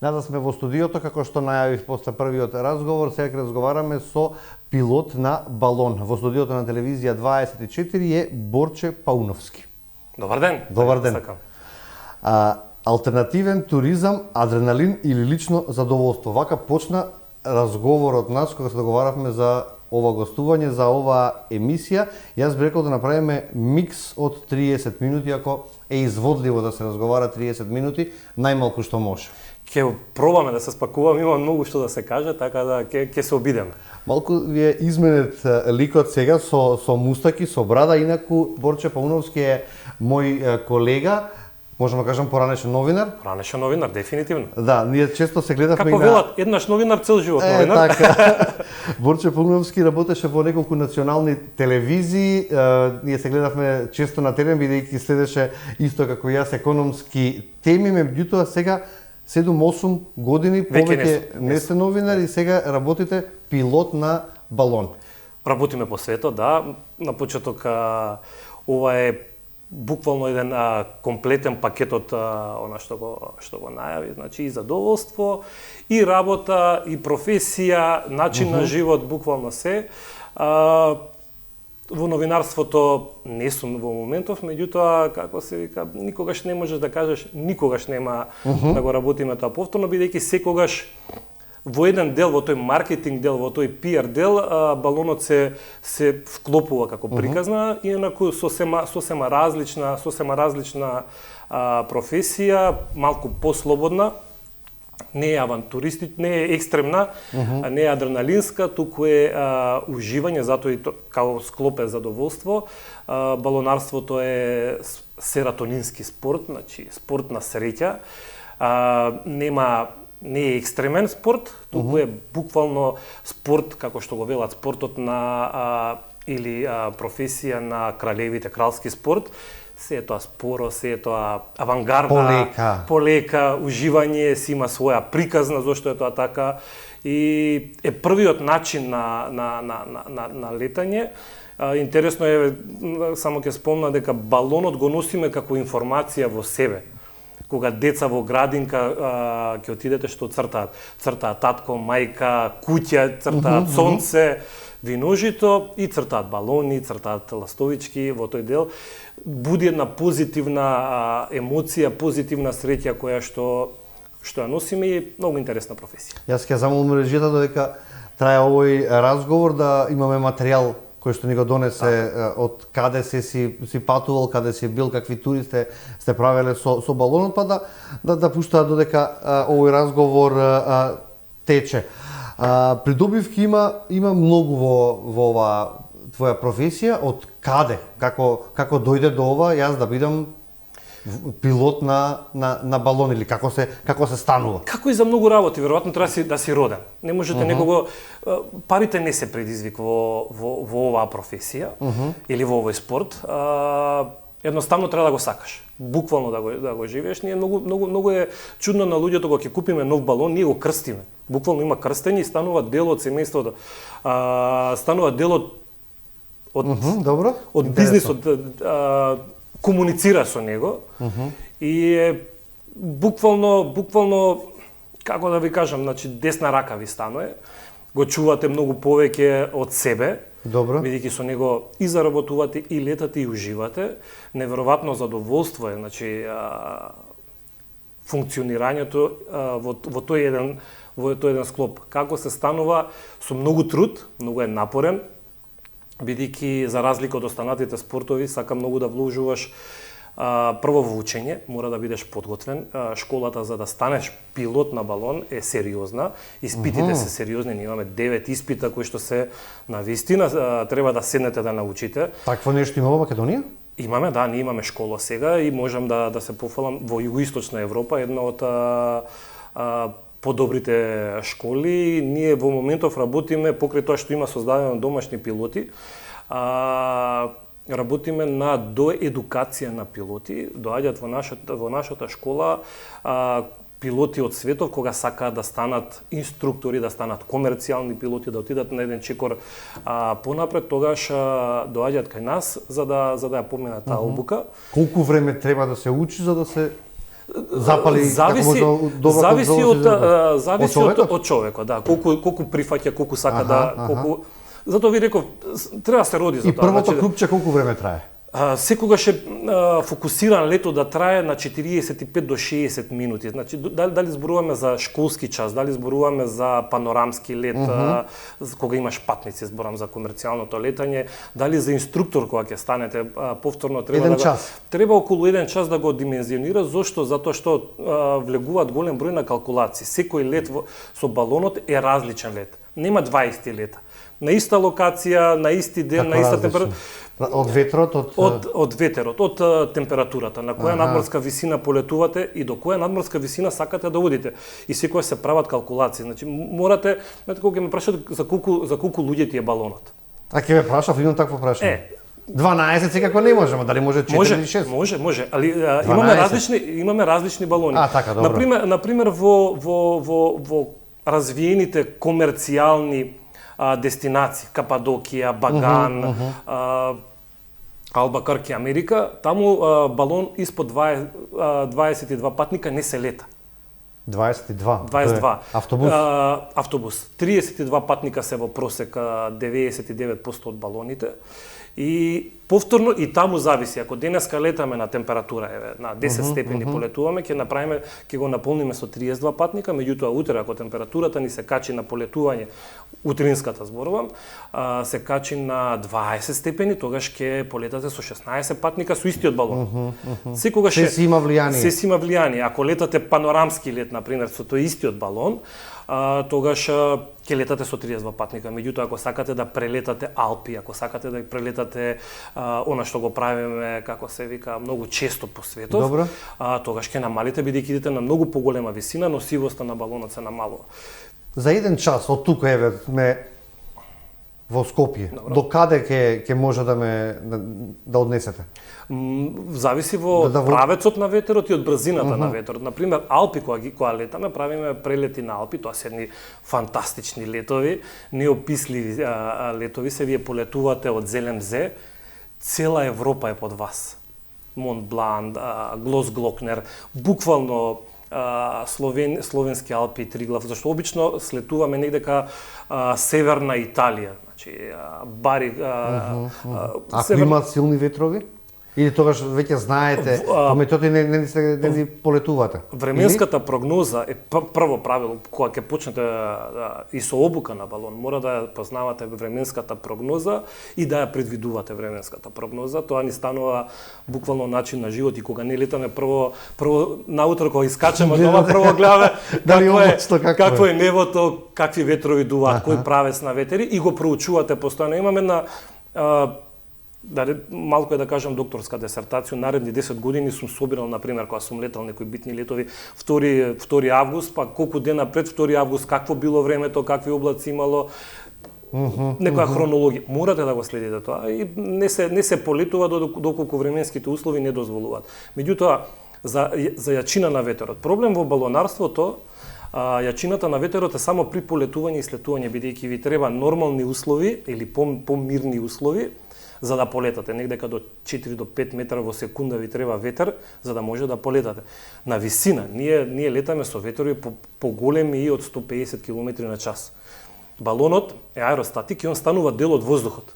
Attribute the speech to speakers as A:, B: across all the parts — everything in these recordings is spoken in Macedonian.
A: Назад сме во студиото, како што најавив после првиот разговор, сега разговараме со пилот на балон. Во студиото на телевизија 24 е Борче Пауновски.
B: Добар ден.
A: Добар ден. Алтернативен туризам, адреналин или лично задоволство. Вака почна разговорот нас кога се договаравме за ова гостување, за оваа емисија. Јас би рекол да направиме микс од 30 минути, ако е изводливо да се разговара 30 минути, најмалку што може.
B: Ќе пробаме да се спакуваме, има многу што да се каже, така да ќе се обидеме.
A: Малку ви е изменет ликот сега со мустаки, со брада, инаку Борче Пауновски е мој колега, можеме да кажам поранешен новинар.
B: Поранешен новинар, дефинитивно.
A: Да, ние често се гледавме
B: како велат, еднаш новинар, цел живот новинар.
A: Така. Борче Пауновски работеше во неколку национални телевизии, ние се гледавме често на терен, бидејќи следеше исто како јас економски теми, меѓутоа сега 7-8 години повеќе не сте новинар и сега работите пилот на балон.
B: Работиме по светот, да. На почеток ова е буквално еден комплетен пакет од она што го најави, значи и задоволство, и работа, и професија, начин на живот, буквално се. Во новинарството не сум во моментов, меѓутоа, како се вика, никогаш не можеш да кажеш, никогаш нема да го работиме тоа повторно, бидејќи секогаш во еден дел, во тој маркетинг дел, во тој PR дел, балонот се вклопува како приказна, инаку сосема различна професија, малку послободна, не е авантуристична, не е екстремна, не е адреналинска, туку е уживање, затоа и како склоп е задоволство. Балонарството е серотонински спорт, значи спорт на среќа. Не е екстремен спорт, туку е буквално спорт, како што го велат, спортот на или професија на кралевите, кралски спорт. Се е тоа споро, се е тоа авангардна, полека, уживање, си има своја приказна зошто е тоа така и е првиот начин на летање. Интересно е, само ќе спомна дека балонот го носиме како информација во себе. Кога деца во градинка ќе отидете што цртаат татко, мајка, куќа, цртаат сонце, виножито и цртаат балони, цртаат ластовички во тој дел. Буди една позитивна емоција, позитивна среќа која што ја носиме и многу интересна професија.
A: Јас ќе замолам режијата додека трае овој разговор да имаме материјал кој што ни го донесе од каде си патувал, каде си бил, какви тури сте правеле со балонот, па да пуштаат додека овој разговор тече. Придобивки има многу во оваа твоја професија, од каде, како дојде до ова, јас да бидам пилот на балон или како се станува?
B: Како и за многу работи, веројатно треба да си роден. Не можете некого, парите не се предизвик во оваа професија или во овој спорт. Едноставно треба да го сакаш. Буквално да го живееш. Ние многу е чудно на луѓето кога ќе купиме нов балон, ние го крстиме. Буквално има крстење и станува дел од семејството. Станува дел од бизнисот, комуницира со него и е буквално како да ви кажам, значи десна рака ви станува. Го чувате многу повеќе од себе. Бидејќи со него и заработувате, и летате, и уживате. Неверојатно задоволство е, значи функционирањето во тој еден склоп. Како се станува со многу труд, многу е напорен, бидејќи за разлика од останатите спортови сака многу да вложуваш прво во учење, мора да бидеш подготвен. Школата за да станеш пилот на балон е сериозна. Испитите се сериозни, ние имаме 9 испита кои што се навистина треба да седнете да научите.
A: Такво нешто има во Македонија?
B: Имаме, да, ние имаме школа сега и можам да се пофалам во југоисточна Европа, една од подобрите школи. Ние во моментов работиме покрај тоа што има создадено домашни пилоти. Работиме на доедукација на пилоти. Доаѓаат во нашата школа пилоти од светов кога сакаат да станат инструктори, да станат комерцијални пилоти, да отидат на еден чекор понапред, тогаш доаѓаат кај нас за да ја поминат таа обука.
A: Колку време треба да се учи за да се запали
B: зависи од човекот, да, колку прифаќа, колку сака колку. Затоа ви реков, треба да се роди за тоа.
A: И првото клупче колку време трае?
B: Секогаш е фокусиран лето да трае на 45 до 60 минути. Значи, дали зборуваме за школски час, дали зборуваме за панорамски лет, кога имаш патници, зборам за комерцијалното летање, дали за инструктор кога ќе станете повторно, треба околу 1 час да го димензионира. Зошто? Затоа што влегуваат голем број на калкулации. Секој лет со балонот е различен лет. Нема 20 лета. На иста локација, на исти ден, на иста температура.
A: Од ветрот,
B: од ветерот, од температурата, на која надморска висина полетувате и до која надморска висина сакате да одите. И секогаш се прават калкулации. Значи морате, знаете кога ќе ме прашат за колку луѓе ти е балонот.
A: А ќе ме прашав, имам такво прашање. 12 секако не можеме, дали може 4 или 6?
B: Може, али имаме различни балони.
A: Така, добро.
B: Например во развиените комерцијални дестинации, Кападокија, Баган, Албакарки, Америка, таму балон испод 22 патника не се лета.
A: 22. Автобус?
B: Автобус. 32 патника се во просек, 99% од балоните. И повторно и таму зависи, ако денеска летаме на температура на 10 степени полетуваме, ќе го наполниме со 32 патника, меѓутоа утре ако температурата ни се качи на полетување, утринската зборувам, се качи на 20 степени, тогаш ќе полетате со 16 патника со истиот балон. Секогаш
A: се си има влијание.
B: Се си има влијание. Ако летате панорамски лет, например, со тој истиот балон, тогаш ќе летате со 32 патника. Меѓутоа, ако сакате да прелетате Алпи, ако сакате да прелетате она што го правиме, како се вика, многу често по светот, тогаш ќе намалите, бидејќи идете на многу поголема висина, но сивоста на балонот се намалува.
A: За 1 час од тука еве сме во Скопје. До каде ќе може да однесете?
B: Зависи во правецот на ветерот и од брзината на ветерот. Например, Алпи кога летаме, правиме прелети на Алпи, тоа се едни фантастични летови, неописливи летови, се вие полетувате од Зелемзе, цела Европа е под вас. Монт Блан, Глосглокнер, буквално словенски Алпи и Триглав, зашто обично слетуваме негде ка северна Италија, значи Бари.
A: Ако имаат силни ветрови? Или тогаш веќе знаете, пометоти не полетувате?
B: Временската прогноза е прво правило, кога ќе почнете и со обука на балон, мора да ја познавате временската прогноза и да ја предвидувате временската прогноза. Тоа ни станува буквално начин на живот и кога не летаме прво наутро кога искачаме дома, прво гледаме какво е небото, какви ветрови дуваат, кој правец на ветери и го проучувате постојано. Имаме малку е да кажам докторска дисертација, наредни 10 години сум собирал, например, кога сум летал некои битни летови, 2 август, па колку дена пред 2 август, какво било времето, какви облаци имало, некоја хронологија. Морате да го следите тоа и не се полетува доколку временските услови не дозволуваат. Меѓутоа, за јачина на ветерот. Проблем во балонарството, јачината на ветерот е само при полетување и слетување, бидејќи ви треба нормални услови или помирни услови, за да полетате. Негдека до 4 до 5 метра во секунда ви треба ветер за да може да полетате. На висина, ние летаме со ветрови поголеми и од 150 км на час. Балонот е аеростатик и он станува дел од воздухот.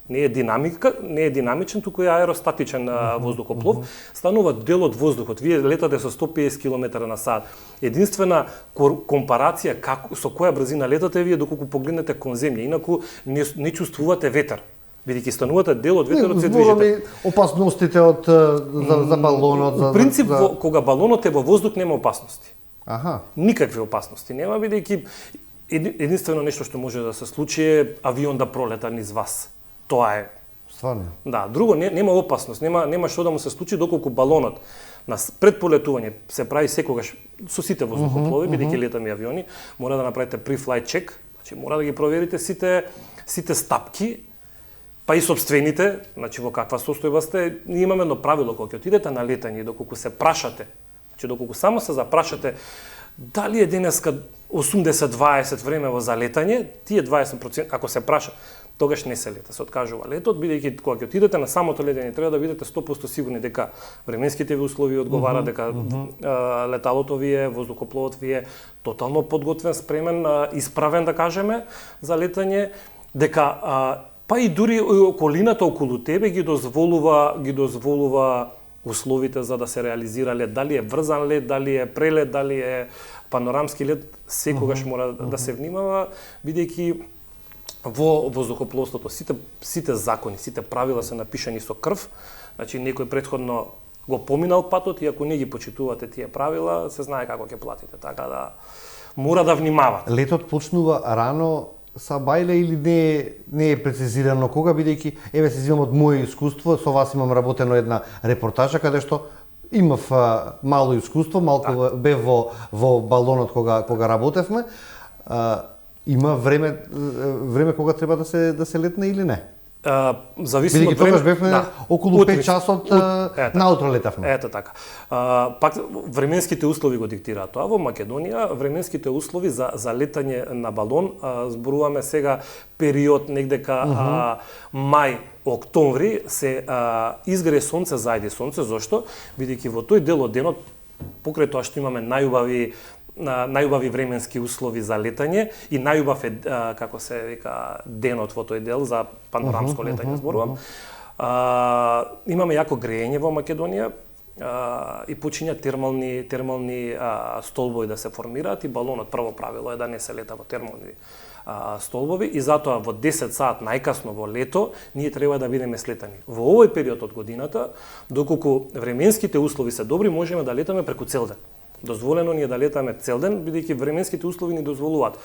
B: Не е динамичен, туку е аеростатичен воздухоплов, станува дел од воздухот. Вие летате со 150 км на сат. Единствена компарација со која брзина летате вие доколку погледнете кон земја, инаку не чувствувате ветер. Бидејќи станувате дел од ветерот, се движите.
A: Опасностите за балонот,
B: за принцип кога балонот е во воздух нема опасности. Никакви опасности нема, бидејќи единствено нешто што може да се случи е авион да пролета низ вас. Тоа е.
A: Стварно.
B: Да, друго нема опасност, нема што да му се случи доколку балонот пред полетување се прави секогаш со сите воздухоплови, бидејќи летаме авиони, мора да направите pre-flight check, значи мора да ги проверите сите стапки, па и сопствените, значи во каква состојба сте. Ние имаме едно правило кога ќе отидете на летање, доколку се прашате, значи доколку само се запрашате дали е денеска 80-20 време во залетање, тие 20%, ако се праша, тогаш не се лета, се откажува летот, бидејќи кога ќе отидете на самото летење треба да бидете 100% сигурни дека временските ви услови одговараат, дека леталото ви е, воздухопловот ви е тотално подготвен, спремен, исправен да кажеме за летање, дека па и дури околината околу тебе ги дозволува условите за да се реализира лет, дали е врзан лет, дали е прелет, дали е панорамски лет, секогаш мора да се внимава, бидејќи во воздухопловството сите закони, сите правила се напишани со крв, значи некој претходно го поминал патот и ако не ги почитувате тие правила, се знае како ќе платите, така да мора да внимавате.
A: Летот почнува рано са бајле или не е прецизирано кога, бидејќи еве се зимам од моје искуство, со вас имам работено една репортажа каде што имав мало искуство, малку бев во балонот кога работевме. Има време кога треба да се летне или не?
B: Зависи од
A: време. Бидејќи тогаш бевме околу 5 часот наутро летавме.
B: Ето така. Пак временските услови го диктираат тоа. Во Македонија временските услови за летање на балон зборуваме сега период негдека мај, октомври се изгре сонце, зајде сонце. Зошто? Бидејќи во тој дел од денот покрај тоа што имаме најубави временски услови за летање и најубав е, како се вика, денот во тој дел за панорамско летање зборувам. Имаме јако грејење во Македонија и почиња термални столбови да се формираат и балонот прво правило е да не се лета во термални столбови и затоа во 10 саат најкасно во лето ние треба да бидеме слетани. Во овој период од годината, доколку временските услови се добри, можеме да летаме преку цел ден. Дозволено ни е да летаме цел ден, бидејќи временските услови ни дозволуваат.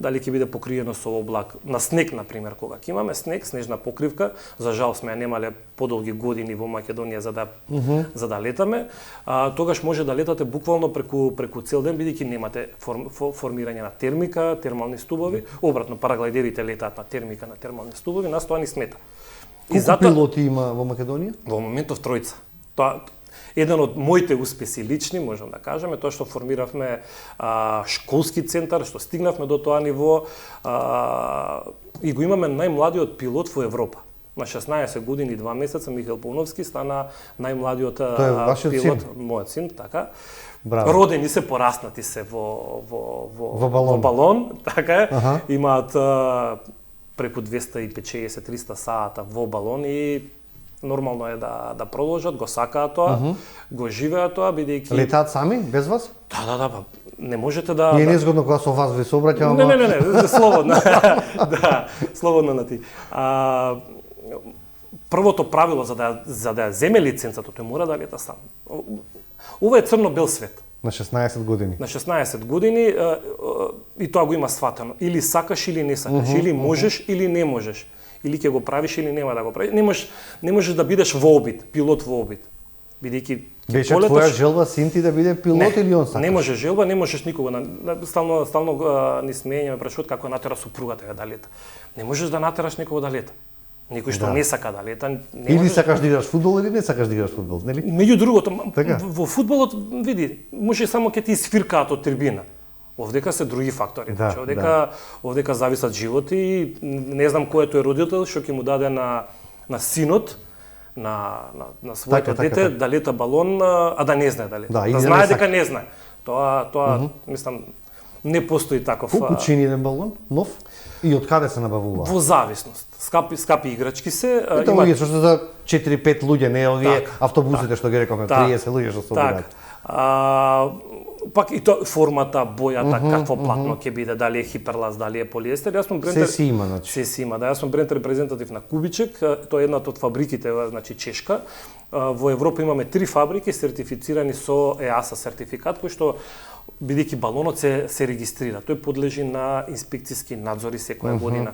B: Дали ќе биде покриено со облак, на снег, например, кога ќе имаме снег, снежна покривка, за жал сме ја немале подолги години во Македонија за да летаме, тогаш може да летате буквално преку цел ден, бидејќи немате формирање на термика, термални стубови, обратно параглайдерите летаат на термика, на термални стубови, нас тоа ни смета.
A: Колку пилоти има во Македонија?
B: Во моментов тројца. Еден од моите успеси лични, можам да кажеме, тоа што формиравме школски центар, што стигнавме до тоа ниво и го имаме најмладиот пилот во Европа. На 16 години и 2 месеца Михаил Полновски стана најмладиот пилот, мојот син, така.
A: Браво.
B: Родени се, пораснати се во балон, така е. Имаат преку 250-300 саата во балон и нормално е да продолжат, го сакаат тоа, го живеат тоа, бидејќи
A: летаат сами без вас?
B: Да, не можете да.
A: Не е незгодно кога со вас ви се обраќам.
B: Не, слободно. Да, слободно на ти. Првото правило за да земе лиценцата, тој мора да лета сам. Ова е црно-бел свет.
A: На 16 години. На
B: 16 години и тоа го има сватено. Или сакаш или не сакаш, или можеш или не можеш. Или ќе го правиш или нема да го правиш. Не можеш да бидеш во обид, пилот во обид. Бидејќи
A: беше твоја желба син ти да биде пилот или он сакаш?
B: Не може желба, не можеш никога. Стално ни смеењаме прашуваат како натера супругата да лета. Не можеш да натераш некого да лета. Некој што не сака да лета,
A: или сакаш да играш фудбал или не сакаш да играш фудбал, нели?
B: Меѓу другото, во фудбалот види, може само ќе ти свиркаат од трибина. Овдека се други фактори. Овдека зависат животи и не знам кој е тој родител што ќе му даде на синот, на своето дете да лета балон, а да не знае да лета. Да знае дека не знае. Тоа мислам не постои таков.
A: Колку чини еден балон? Нов? И од каде се набавува?
B: Во зависност. Скапи играчки се.
A: Ето луѓе што за 4-5 луѓе, не овие автобусите што ги рековме, 30 луѓе што се обираат.
B: Пак и тоа формата, бојата, какво платно ќе биде, дали е хиперлас, дали е полиестер. Јас сум бренд
A: се има, значи.
B: Се има, да, јас сум бренд репрезентатив на Кубичек, тоа е едната од фабриките, значи Чешка. Во Европа имаме 3 фабрики сертифицирани со ЕАСА сертификат кој што бидејќи балонот се регистрира. Тој подлежи на инспекциски надзори секоја година.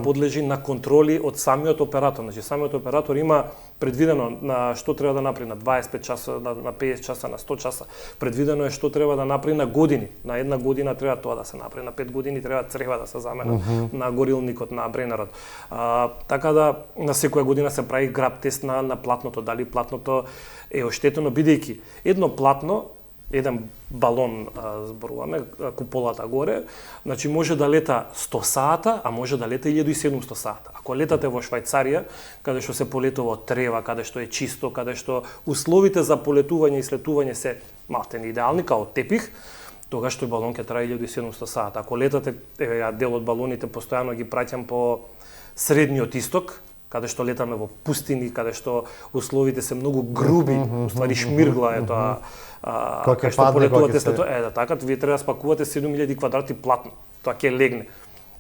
B: Подлежи на контроли од самиот оператор. Значи самиот оператор има предвидено на што треба да направи на 25 часа, на 50 часа, на 100 часа. Предвидено е што треба да направи на години. На една година треба тоа да се направи, на 5 години треба црева да се замена на горилникот, на бренерот. Така да на секоја година се прави граб тест на платното, дали платното е оштетено, бидејќи едно платно еден балон зборуваме, куполата горе, значи може да лета 100 сата, а може да лета 1700 сата. Ако летате во Швајцарија, каде што се полетува од трева, каде што е чисто, каде што условите за полетување и слетување се малку идеални, као тепих, тогаш тој балон ќе трае 1700 сата. Ако летате, дел од балоните постојано ги праќам по Средниот исток, каде што летаме во пустини, каде што условите се многу груби, уствари шмиргла е тоа, каде што полетувате след тоа, така, вие треба да спакувате 7000 квадрати платно, тоа ќе легне.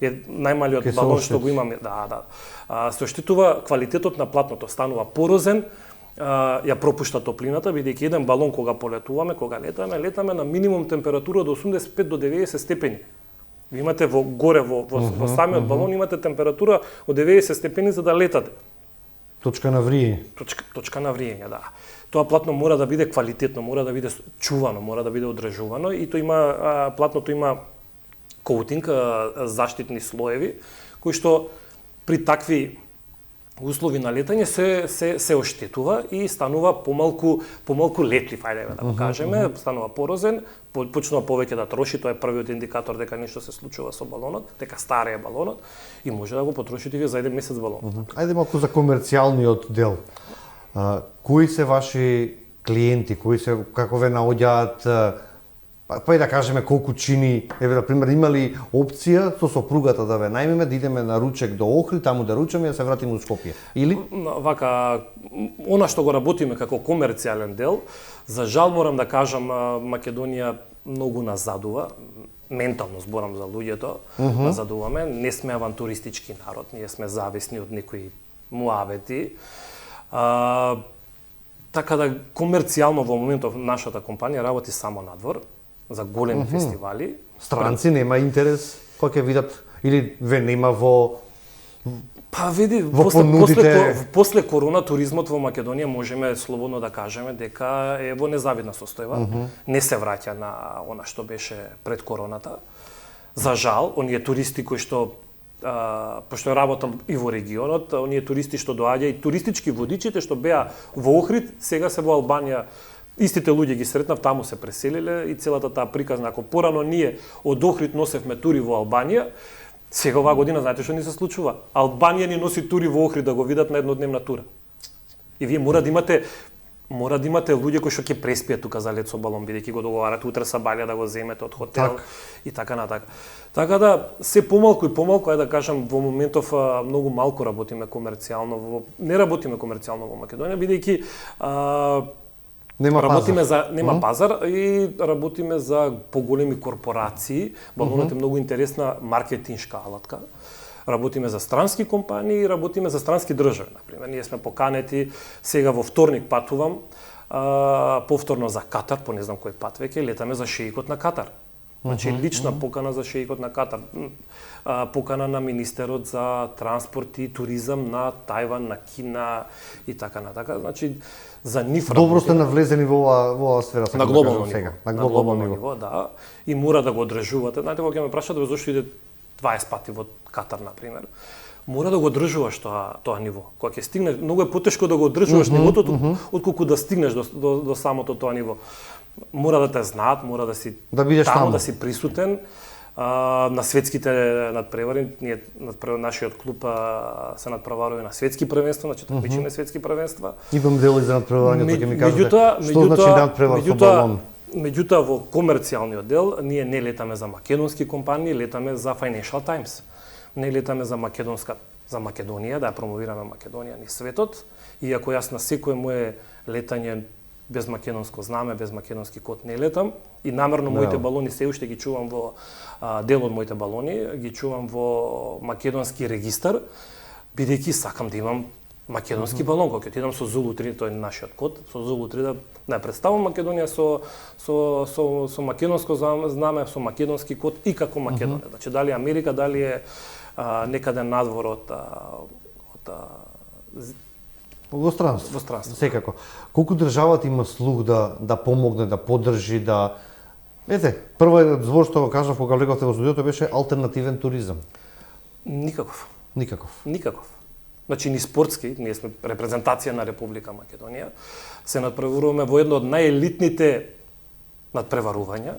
B: Е најмалиот балон што го имаме, се оштетува квалитетот на платното, станува порозен, ја пропушта топлината, бидејќи еден балон кога полетуваме, кога летаме на минимум температура од 85 до 90 степени. Ви имате горе во самиот балон имате температура од 90 степени за да летате.
A: Точка на вриење.
B: Точка на вриење, да. Тоа платно мора да биде квалитетно, мора да биде чувано, мора да биде одржувано и тоа има платното има коутинг, заштитни слоеви кои што при такви услови на летање се оштетува и станува помалку летлив, ајде да го кажеме, станува порозен, почнува повеќе да троши, тоа е првиот индикатор дека нешто се случува со балонот, дека старе е балонот и може да го потрошите вие за еден месец балонот.
A: Ајде малку за комерцијалниот дел. Кои се ваши клиенти, како ве наоѓаат, па и да кажеме колку чини, на пример, имали опција со сопругата да ве најмиме, да идеме на ручек до Охрид, таму да ручаме и да се вратиме у Скопје. Или?
B: Вака, она што го работиме како комерцијален дел, за жал морам да кажам, Македонија многу назадува, ментално зборам за луѓето, назадуваме, не сме авантуристички народ, ние сме зависни од некои муавети. Така да комерцијално во моментов нашата компанија работи само надвор, за големи фестивали.
A: Странци нема интерес кој ќе видат или ве нема во
B: Па види, после корона туризмот во Македонија можеме слободно да кажеме дека е во незавидна состојба. Не се враќа на она што беше пред короната. За жал, оние туристи кои што пошто работам и во регионот, оние туристи што доаѓа и туристички водичите што беа во Охрид, сега се во Албанија. Истите луѓе ги сретнав, таму се преселиле и целата таа приказна. Ако порано ние од Охрид носевме тури во Албанија, сега оваа година знаете што ни се случува? Албанија ни носи тури во Охрид да го видат на еднодневна тура. И вие мора да имате луѓе кои што ќе преспијат тука за лет со балон, бидејќи го договарате утре са балја да го земете од хотел и така натака. Така да се помалку и помалку, да кажам, во моментов многу малку работиме комерцијално, не работиме комерцијално во Македонија, бидејќи нема пазар и работиме за поголеми корпорации. Балонот е многу интересна маркетиншка алатка. Работиме за странски компании и работиме за странски држави. Например, ние сме поканети, сега во вторник патувам, повторно за Катар, по не знам кој пат веќе, летаме за шеикот на Катар. Значи, лична покана за шеикот на Катар, покана на министерот за транспорт и туризам на Тајван, на Кина и така натака. Значи, за нив
A: добро сте навлезени во оваа сфера
B: на глобално ниво.
A: Сега, на глобално ниво,
B: да. И мора да го одржувате. Знаете, кога ќе ме прашат зошто иде 20 пати во Катар, например, мора да го одржуваш тоа ниво. Кога ќе стигнеш, многу е потешко да го одржуваш нивото отколку да стигнеш до самото тоа ниво. Мора да те знаат, мора да си таму, да си присутен. На светските надпревари, ние нашиот клуб се надпреварува на светски првенства, значи такмичиме светски првенства.
A: Имам дел и за надпреварањето, ќе ми кажете што значи надпревар со балон.
B: Меѓутоа во комерцијалниот дел ние не летаме за македонски компании, летаме за Financial Times. Не летаме за Македонија, да ја промовираме Македонија низ светот, иако јас на секое мое летање без македонско знаме, без македонски код не летам и намерно моите балони се уште ги чувам во дел од моите балони, ги чувам во македонски регистар, бидејќи сакам да имам македонски балон, кога ќе отидам со Zulu 3, тој е нашиот код, со Zulu 3 да представам Македонија со македонско знаме, со македонски код и како Македонија. Значи дали Америка, дали е некаде надвор од
A: во странство.
B: Во странство.
A: Секако. Колку државата има слух да помогне, да поддржи, да ете, првиот збор што го кажав кога влеговте во студиото беше алтернативен туризам.
B: Никаков.
A: Никаков.
B: Значи ни спортски, ние сме репрезентација на Република Македонија, се надпреваруваме во едно од најелитните надпреварување,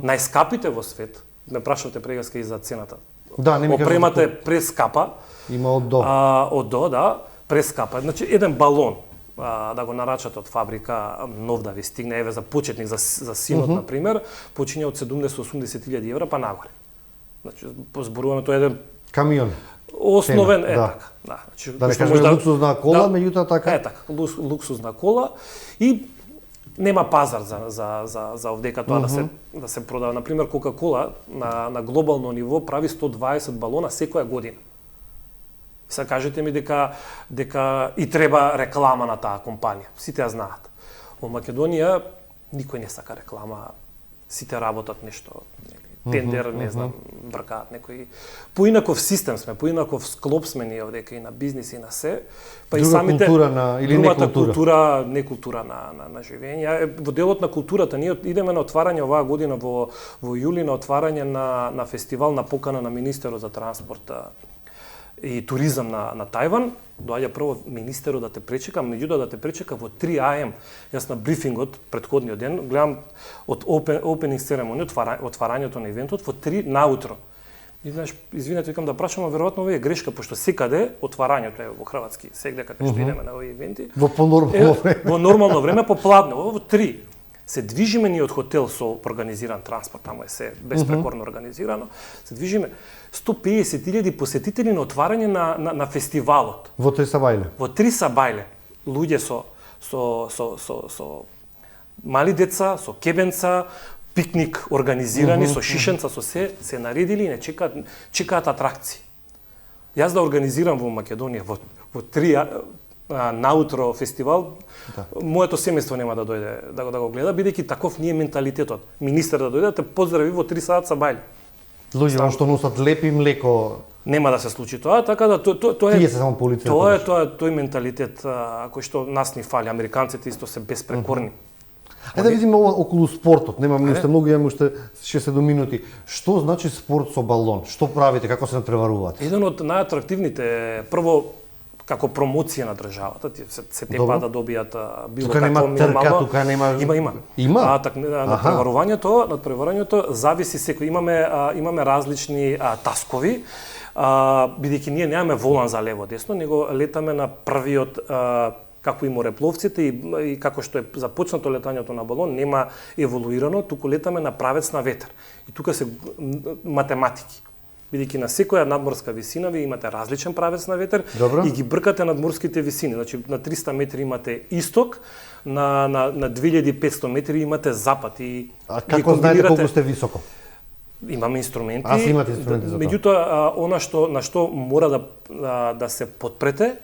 B: најскапите во свет, ме прашавте прегаска и за цената.
A: Да, не ми кажете.
B: Опремата е прескапа.
A: Има од до.
B: Од до, да, прескапа. Значи еден балон да го нарачате од фабрика, нов да ви стигне, еве за почетник, за синот, например, почиња од 70-80.000 евра па нагоре. Значи, зборуваме тоа еден
A: Камион.
B: основен,
A: да.
B: така. Да, значи,
A: Да не кажеме луксузна кола, меѓутоа така.
B: така, луксузна кола и нема пазар за овдека тоа да се продава. Например, Кока-кола на глобално ниво прави 120 балона секоја година. Сега кажете ми дека и треба реклама на таа компанија. Сите ја знаат. Во Македонија никој не сака реклама. Сите работат нешто, тендер, не знам, бркаат некои. Поинаков систем сме, поинаков склоп сме ние овдека и на бизнис и на се. Па
A: Друга
B: и самите
A: култура или
B: култура, не култура на живење. Во делот на културата ние идеме на отварање оваа година во јули на отварање на фестивал на покана на министерот за транспорт и туризам на Тајван. Доаѓа прво министерот да те пречека, меѓутоа да те пречека во 3 AM. Јас на брифингот претходниот ден гледам од опенинг церемонија, отварањето на ивентот во 3 наутро. И знаеш, извинете, викам да прашам, веројатно ова е грешка, пошто секаде отварањето е во Хрватски, сегде каде што идеме на овие ивенти.
A: Во понормално време.
B: Во нормално време попладне, во 3. Се движиме ние од хотел со организиран транспорт, таму е се безпрекорно организирано. Се движиме 150.000 посетители на отварање на фестивалот.
A: Во 3 Сабајле.
B: Во 3 Сабајле. Луѓе со мали деца, со кебенца, пикник организирани, со шишенца, со се наредили и не чекаат атракции. Јас да организирам во Македонија во 3 наутро фестивал, моето семејство нема да дојде да го гледа, бидејќи таков не е менталитетот. Министер да дојде да те поздрави во 3 саат Сабајле.
A: Луѓе што носат лепи млеко.
B: Нема да се случи тоа, така да тоа е
A: Тие се само полиција.
B: Тој менталитет кој што нас ни фали, американците исто се безпрекорни.
A: Да видиме околу спортот. Немам уште многу, имам уште 60 минути. Што значи спорт со балон? Што правите, како се надпреварувате?
B: Еден од најатрактивните, прво како промоција на државата, се тепа да добијат било
A: какво минимално. Тука нема трка, тука нема.
B: Има.
A: Има?
B: Надпреварувањето зависи секој. Имаме различни таскови, бидејќи ние немаме волан за лево десно, него летаме на првиот како и морепловците и како што е започнато летањето на балон, нема еволуирано, туку летаме на правец на ветер. И тука се математики. Бидејќи на секоја надморска висина ви имате различен правец на ветер.
A: Добро.
B: И ги бркате надморските висини. Значи на 300 метри имате исток, на 2500 метри имате запад и
A: како знаете колку сте високо?
B: Имаме инструменти.
A: Имате инструменти за тоа.
B: Меѓутоа она на што мора да се подпрете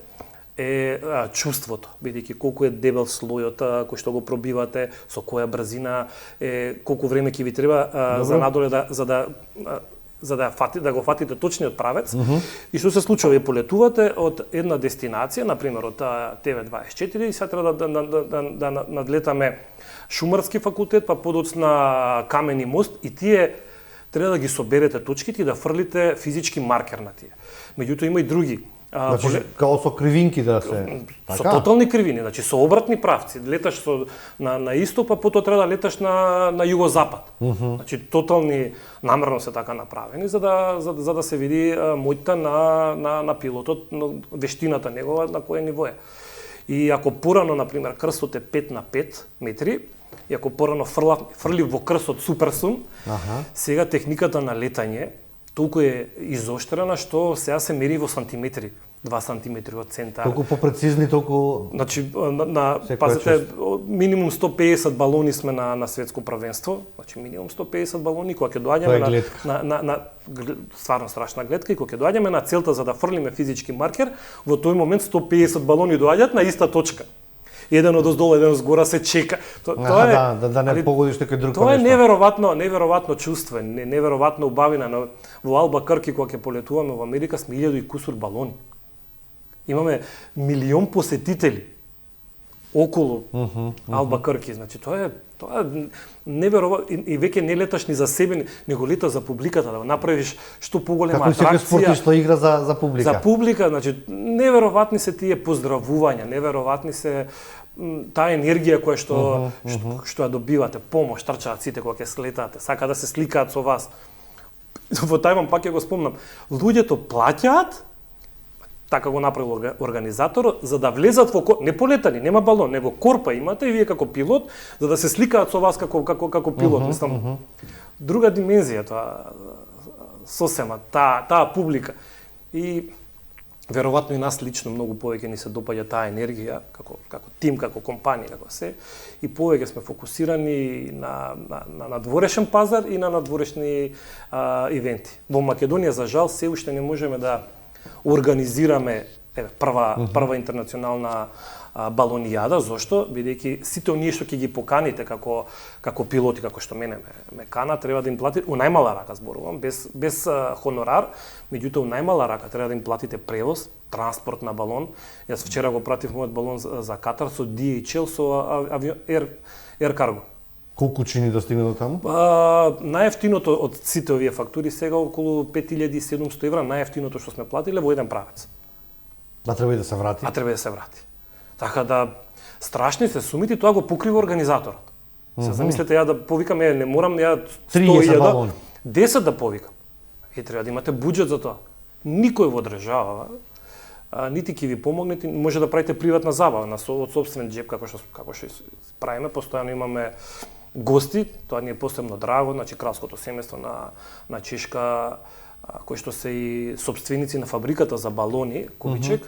B: е чувството, бидејќи колку е дебел слојот кој што го пробивате, со која брзина, колку време ќе ви треба за надоле за да го фатите точниот правец. И што се случува? Ви полетувате од една дестинација, например од ТВ24, и сега треба да надлетаме Шумарски факултет, па подоцна Камени мост, и тие треба да ги соберете точките и да фрлите физички маркер на тие. Меѓутоа има и други.
A: Значи, као со кривинки да се...
B: Со тотални кривини, значи со обратни правци. Леташ на исток, па потоа треба да леташ на југозапад. Значи тотални, намерно се така направени, за да се види моќта на пилотот, вештината негова на кој ниво е. И ако порано, например, крстот е 5 на 5 метри, и ако порано фрли во крстот суперсум, сега техниката на летање толку е изоштрена што сега се мери во сантиметри, 2 сантиметри од центар.
A: Толку попрецизни, толку...
B: Значи, пазете, минимум 150 балони сме на светско првенство, значи минимум 150 балони, кога ќе доаѓаме на стварно страшна гледка, и кога ќе доаѓаме на целта за да фрлиме физички маркер, во тој момент 150 балони доаѓаат на иста точка. Еден од оздолу, еден згора се чека.
A: Тоа е да не погодиш некој друг.
B: Тоа е неверојатно чувство, неверојатно убавина. Во Албакърки кога ќе полетуваме во Америка сме 1000 и кусур балони. Имаме 1,000,000 посетители. околу Албакърки, значи тоа е неверојатно и веќе не леташ ни за себе, него леташ за публиката, да го направиш што поголема
A: атракција. Како секој спортист што игра за публика.
B: За публика, значи неверојатни се тие поздравувања, неверојатни се таа енергија која што ја добивате, помош, трчаат сите кога ќе слетате, сака да се сликаат со вас. Во тајвам пак ќе го спомнам, луѓето плаќаат, така го направил организаторот, за да влезат во не полетани, нема балон, него корпа имате и вие како пилот, за да се сликаат со вас како пилот, мислам. Друга димензија тоа сосема, таа публика. И веројатно и нас лично многу повеќе ни се допаѓа таа енергија, како тим, како компанија, како се, и повеќе сме фокусирани на надворешен пазар и на надворешни ивенти. Во Македонија, за жал, се уште не можеме да организираме прва интернационална балонијада. Зошто? Бидејќи сите оние што ќе ги поканите како пилоти, како што мене ме кана, треба да им платите у најмала рака, зборувам, без хонорар, меѓутоа у најмала рака треба да им платите превоз, транспорт на балон. Јас вчера го пратив мојот балон за Катар со DHL со Air Cargo.
A: Колку чини да стигне до таму?
B: Најефтиното од сите овие фактури сега околу 5700 евра, најефтиното што сме платиле во еден правец.
A: А треба и да се врати?
B: А треба да се врати. Така да страшни се сумите, тоа го покрива организаторот. Се замислете, ја да повикам, не морам ја 100.000, 10 да повикам. И треба да имате буџет за тоа. Никој во држава нити ќе ви помогне, може да правите приватна забава од сопствен джеб, како што правиме, постојано имаме гости, тоа ни е посебно драго, значи кралското семејство на Чешка, кои што се и сопственици на фабриката за балони, Кубичек,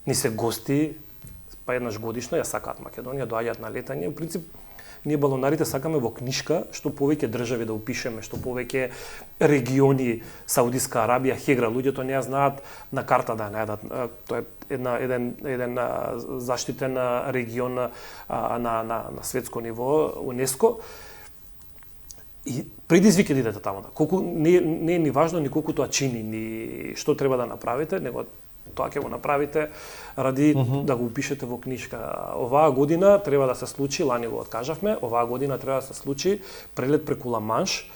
B: ни се гости, па еднаш годишно ја сакаат Македонија, доаѓаат на летање. В принцип, ние балонарите сакаме во книшка што повеќе држави да упишеме, што повеќе региони, Саудиска Арабија, Хегра, луѓето не ја знаат на карта да најдат. Тоа е еден заштитен регион на светско ниво, УНЕСКО. И предизвик е да идете таму. Колку не е ни важно ни колку тоа чини, ни што треба да направите, него тоа ќе го направите ради да го упишете во книшка. Оваа година треба да се случи, лани го откажавме, оваа година треба да се случи прелет преку Ла-Манш.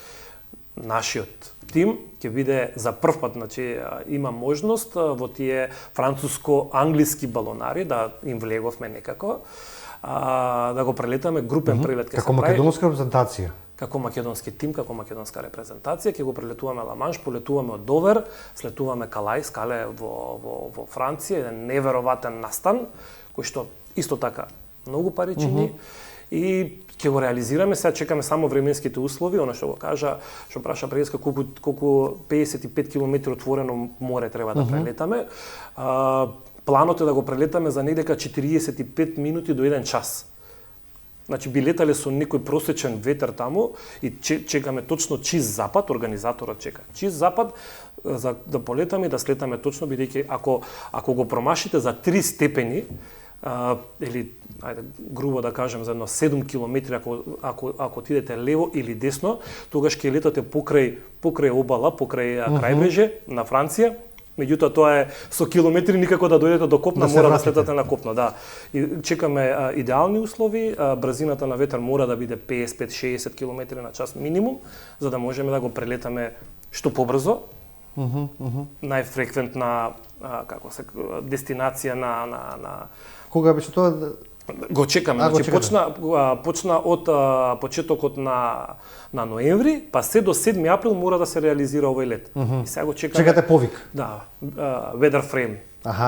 B: Нашиот тим ќе биде за прв пат, значи има можност во тие француско-англиски балонари да им влеговме некако, да го прелетаме, групен прелет ќе се прави.
A: Како македонска репрезентација.
B: Како македонски тим, како македонска репрезентација, ќе го прелетуваме Ла-Манш, полетуваме од Довер, слетуваме Калај, Скале во Франција, еден неверојатен настан, кој што исто така многу пари чини, и ќе го реализираме. Сега чекаме само временските услови, она што го кажа, што праша Преска, колку 55 км отворено море треба да прелетаме. Планот е да го прелетаме за недека 45 минути до 1 час. Значи би летале со некој просечен ветер таму и чекаме точно чист запад, организаторот чека чист запад за да полетаме и да слетаме точно, бидејќи ако го промашите за 3 степени, или ајде грубо да кажем за едно 7 километри, ако отидете лево или десно, тогаш ќе летате покрај обала, покрај крајбрежје на Франција. Меѓутоа тоа е со километри, никако да дојдете до копна, мора да слетате на копно, да. И чекаме идеални услови, брзината на ветер мора да биде 55-60 км на час минимум, за да можеме да го прелетаме што побрзо. Најфреквентна дестинација на
A: Кога беше тоа?
B: Го чекаме, значи почна од почетокот на ноември, па се до 7 април мора да се реализира овој лет. И сега го чекаме.
A: Чекате повик.
B: Да, weather frame.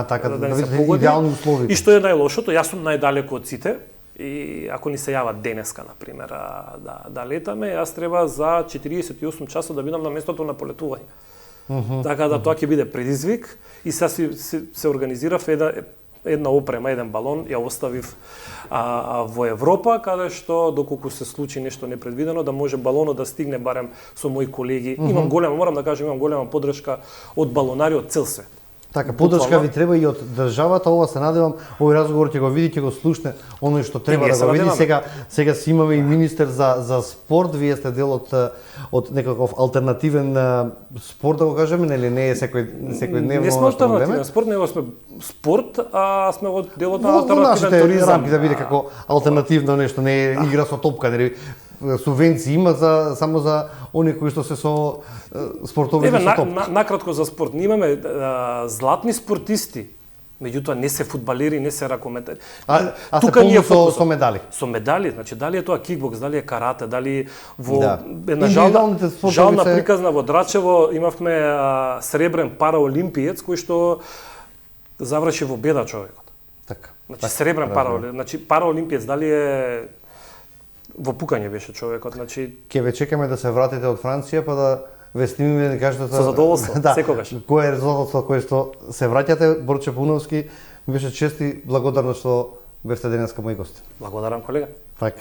A: Така да видите идеални услови.
B: И што е најлошото, јас сум најдалеку од сите. И ако ни се јава денеска, на пример, да летаме, јас треба за 48 часа да бидам на местото на полетување. Така да тоа ќе биде предизвик и сега се организирав една опрема, еден балон, ја оставив во Европа, каде што доколку се случи нешто непредвидено, да може балонот да стигне барем со мои колеги. Морам да кажам, имам голема поддршка од балонари од цел свет.
A: Така, поддршка ви треба и од државата, ова се надевам, овој разговор ќе го види, ќе го слушне оној што треба
B: ние
A: да
B: се
A: го види.
B: надеваме.
A: Сега си имаме и министер за спорт, вие сте дел од некаков алтернативен спорт, да го кажеме, нели не е секојдневно
B: Не сме
A: што го гледаме?
B: алтернативен спорт, него сме спорт, а сме од делот на
A: Во
B: алтернативен
A: нашите
B: туризам.
A: рамки да биде како алтернативно нешто, не е игра со топка, нели субвенции има само за оние кои што се со спортови
B: Еве,
A: со топка.
B: накратко за спорт. Ние имаме златни спортисти, меѓутоа не се фудбалери, не се ракометари.
A: А се
B: Тука ни е
A: полно
B: фокусот.
A: со медали.
B: Со медали, значи дали е тоа кикбокс, дали е карате, дали во
A: Да.
B: една
A: Индивидуалните спортови
B: жална
A: се-
B: приказна во Драчево имавме сребрен параолимпиец кој што заврши во беда човекот.
A: Така.
B: Значи сребрен значи параолимпиец дали е во пукање беше човекот, значи
A: Ке ве чекаме да се вратите од Франција, па да ве снимиме да кажете
B: Со задоволство,
A: да,
B: секогаш.
A: Кој е резултатот со кој што се враќате, Борче Пуновски, ми беше чест и благодарно што бевте денеска мој гост.
B: благодарам колега.
A: Така.